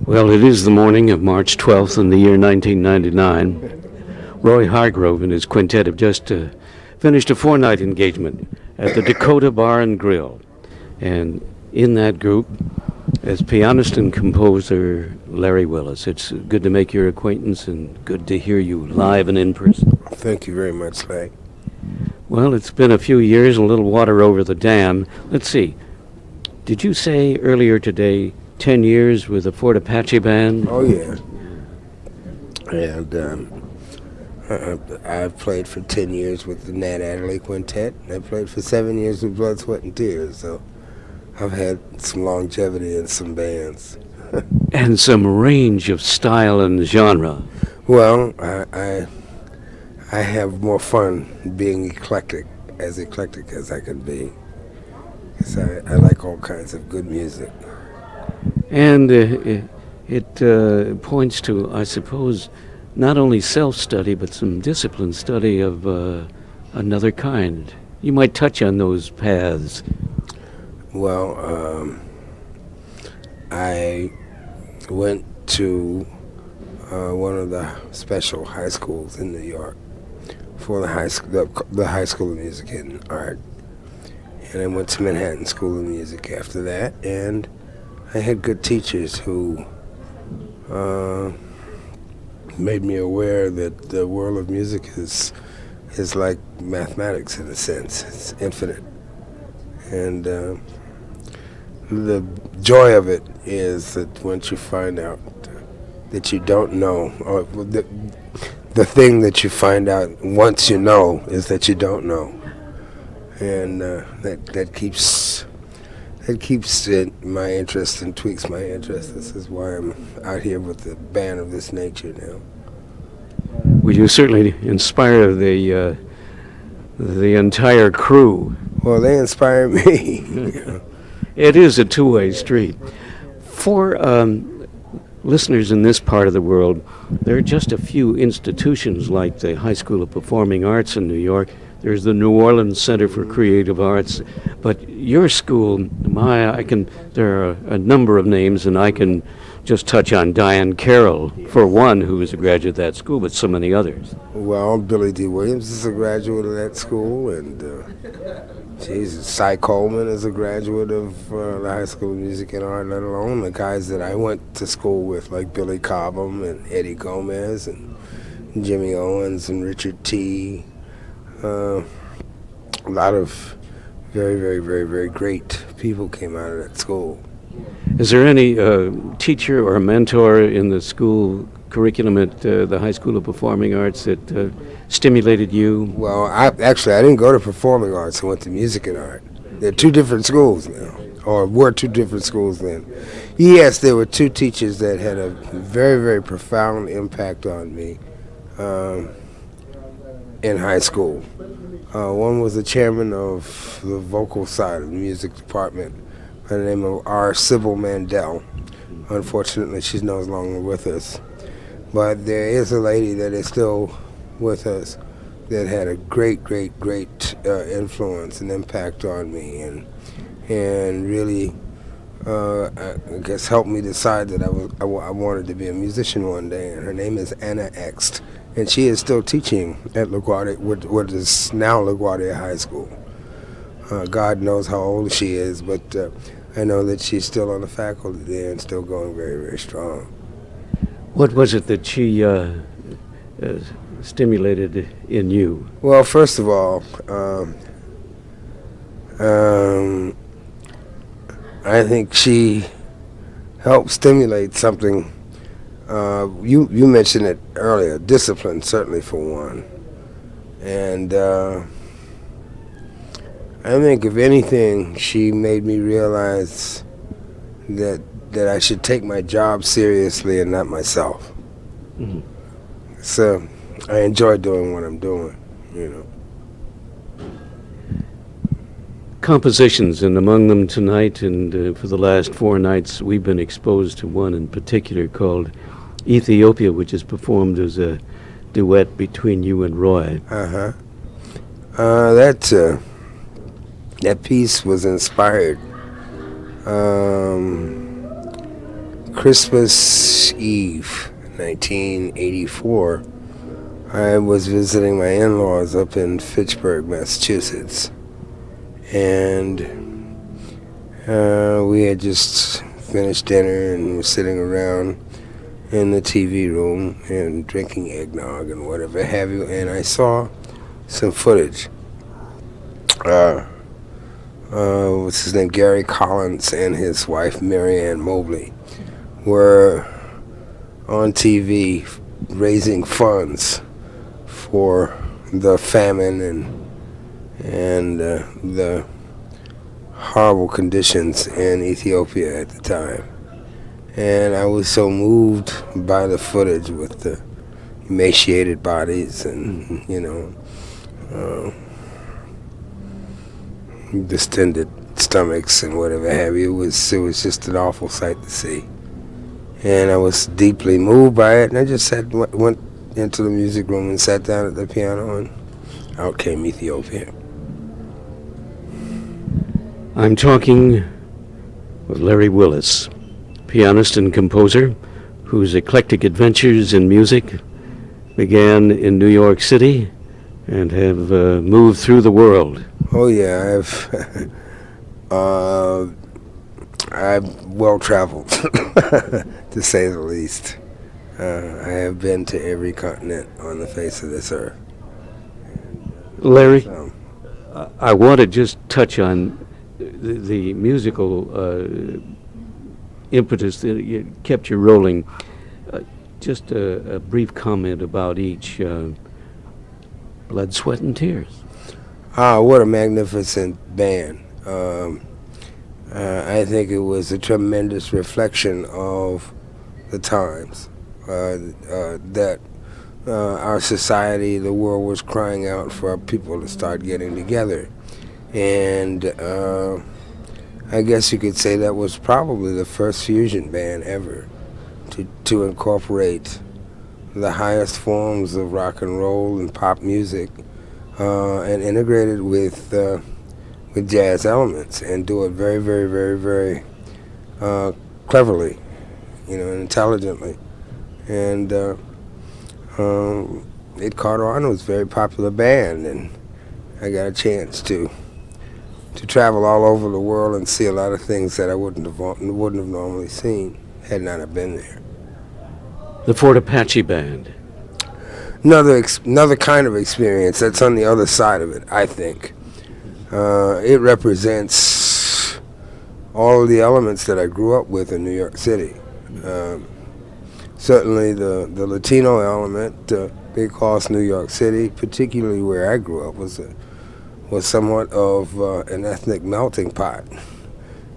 Well, it is the morning of March 12th in the year 1999. Roy Hargrove and his quintet have just finished a four-night engagement at the Dakota Bar and Grill. And in that group, as pianist and composer, Larry Willis. It's good to make your acquaintance and good to hear you live and in person. Thank you very much, Leigh. Well, it's been a few years and a little water over the dam. Let's see. Did you say earlier today 10 years with the Fort Apache band? Oh, yeah. And I've played for 10 years with the Nat Adderley Quintet. I played for 7 years with Blood, Sweat, and Tears. So I've had some longevity in some bands. And some range of style and genre. Well, I have more fun being eclectic as I can be. So I like all kinds of good music. And it points to, I suppose, not only self-study, but some disciplined study of another kind. You might touch on those paths. Well, I went to one of the special high schools in New York for the High School of Music and Art. And I went to Manhattan School of Music after that, and I had good teachers who made me aware that the world of music is like mathematics in a sense. It's infinite. And the joy of it is that once you find out that you don't know, or the thing that you find out once you know is that you don't know. And that keeps my interest and tweaks my interest. This is why I'm out here with a band of this nature now. Well, you certainly inspire the entire crew. Well, they inspire me. It is a two-way street. For listeners in this part of the world, there are just a few institutions like the High School of Performing Arts in New York. There's the New Orleans Center for Creative Arts, but your school, there are a number of names, and I can just touch on Diane Carroll, for one, who is a graduate of that school, but so many others. Well, Billy D. Williams is a graduate of that school, and Cy Coleman is a graduate of the High School of Music and Art, let alone the guys that I went to school with, like Billy Cobham and Eddie Gomez and Jimmy Owens and Richard T. A lot of very, very, very, very great people came out of that school. Is there any teacher or mentor in the school curriculum at the High School of Performing Arts that stimulated you? Well, I didn't go to performing arts. I went to music and art. They're two different schools now, or were two different schools then. Yes, there were two teachers that had a very, very profound impact on me in high school. One was the chairman of the vocal side of the music department by the name of R. Sybil Mandel. Unfortunately, she's no longer with us. But there is a lady that is still with us that had a great, great, great influence and impact on me, and really, I guess, helped me decide that I wanted to be a musician one day. And her name is Anna Ext, and she is still teaching at LaGuardia, what is now LaGuardia High School. God knows how old she is, but I know that she's still on the faculty there and still going very, very strong. What was it that she stimulated in you? Well, first of all, I think she helped stimulate something. You mentioned it earlier, discipline, certainly for one. And I think, if anything, she made me realize that I should take my job seriously and not myself. Mm-hmm. So I enjoy doing what I'm doing, Compositions, and among them tonight and for the last four nights, we've been exposed to one in particular called Ethiopia, which is performed as a duet between you and Roy. That piece was inspired Christmas Eve, 1984, I was visiting my in-laws up in Fitchburg, Massachusetts, and we had just finished dinner and were sitting around in the TV room and drinking eggnog and whatever have you, and I saw some footage. What's his name? Gary Collins and his wife Marianne Mobley were on TV raising funds for the famine and the horrible conditions in Ethiopia at the time. And I was so moved by the footage with the emaciated bodies and, distended stomachs and whatever have you. It was just an awful sight to see. And I was deeply moved by it, and I just went into the music room and sat down at the piano, and out came Ethiopia. I'm talking with Larry Willis, pianist and composer whose eclectic adventures in music began in New York City and have moved through the world. Oh yeah, I'm well traveled, to say the least. I have been to every continent on the face of this earth. Larry, I want to just touch on the musical impetus that kept you rolling. Just a brief comment about each. Blood, Sweat, and Tears. What a magnificent band. I think it was a tremendous reflection of the times that our society, the world, was crying out for people to start getting together. And I guess you could say that was probably the first fusion band ever to incorporate the highest forms of rock and roll and pop music and integrate it with jazz elements and do it very, very, very, very cleverly, and intelligently. And it caught on. It was a very popular band, and I got a chance to travel all over the world and see a lot of things that I wouldn't have normally seen had not have been there. The Fort Apache Band. Another kind of experience that's on the other side of it, I think. It represents all of the elements that I grew up with in New York City. Certainly the Latino element, because New York City, particularly where I grew up, was somewhat of an ethnic melting pot.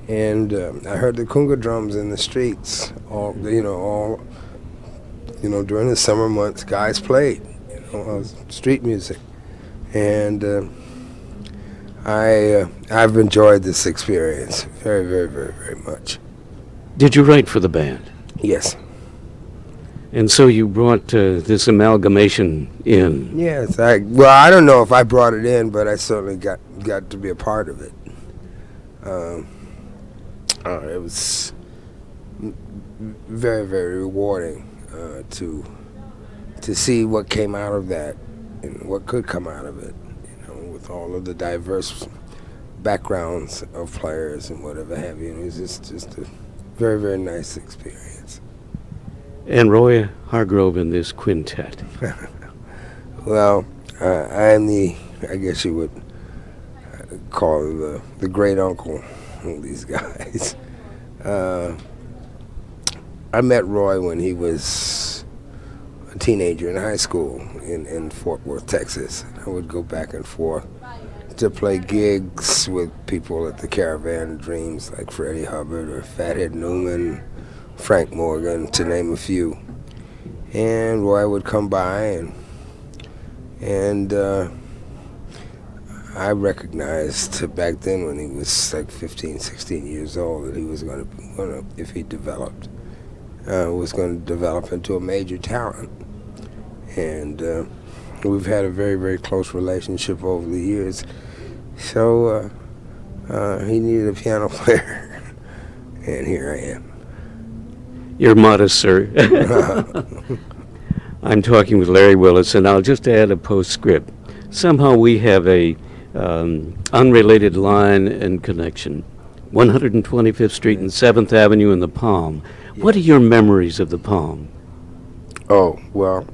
And I heard the conga drums in the streets, during the summer months. Guys played, street music, and I've enjoyed this experience very, very, very, very much. Did you write for the band? Yes. And so you brought this amalgamation in. Yes. I don't know if I brought it in, but I certainly got to be a part of it. It was very, very rewarding to see what came out of that and what could come out of it, with all of the diverse backgrounds of players and whatever have you. It was just a very, very nice experience. And Roy Hargrove in this quintet. Well, I am I guess you would call it the great uncle of these guys. I met Roy when he was a teenager in high school in Fort Worth, Texas. I would go back and forth to play gigs with people at the Caravan of Dreams, like Freddie Hubbard or Fathead Newman, Frank Morgan, to name a few. And Roy would come by, and I recognized back then when he was like 15, 16 years old that he was going to, if he developed, was going to develop into a major talent. And we've had a very, very close relationship over the years. So he needed a piano player, and here I am. You're modest, sir. I'm talking with Larry Willis, and I'll just add a postscript. Somehow we have a unrelated line and connection. 125th Street and 7th Avenue in the Palm. What are your memories of the Palm? Oh, well,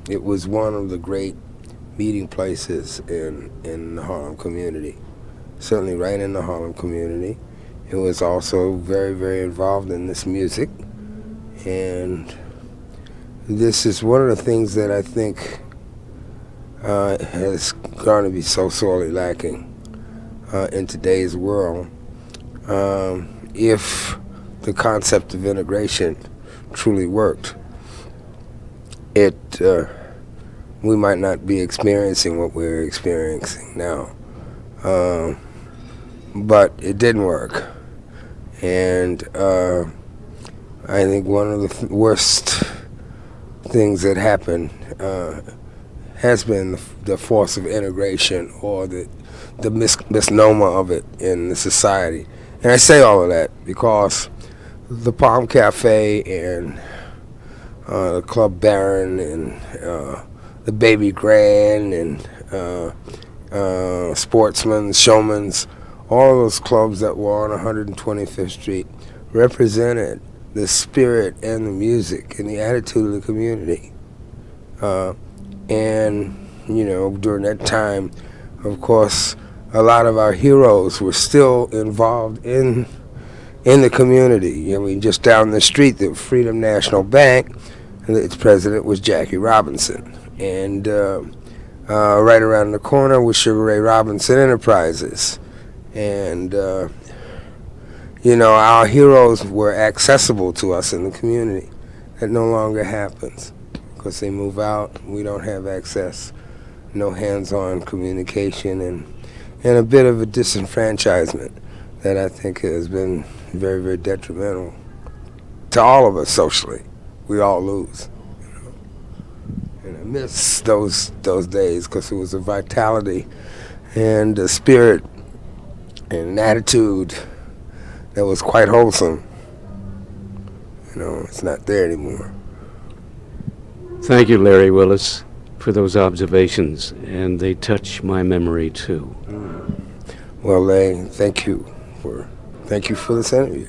it was one of the great meeting places in the Harlem community. Certainly right in the Harlem community. It was also very, very involved in this music. And this is one of the things that I think has going to be so sorely lacking in today's world. If the concept of integration truly worked, we might not be experiencing what we're experiencing now. But it didn't work. And I think one of the worst things that happened has been the force of integration, or the misnomer of it in the society. And I say all of that because the Palm Cafe and the Club Baron and the Baby Grand and Sportsman's, Showman's, all of those clubs that were on 125th Street represented the spirit and the music and the attitude of the community. And, you know, during that time, of course, a lot of our heroes were still involved in the community. I mean, just down the street, the Freedom National Bank, and its president was Jackie Robinson. And right around the corner was Sugar Ray Robinson Enterprises. And, you know, our heroes were accessible to us in the community. That no longer happens because they move out. We don't have access, no hands-on communication, and a bit of a disenfranchisement that I think has been very, very detrimental to all of us socially. We all lose. You know? And I miss those days because it was a vitality and a spirit and an attitude that was quite wholesome. You know, it's not there anymore. Thank you, Larry Willis, for those observations, and they touch my memory too. Well, Leigh, thank you for this interview.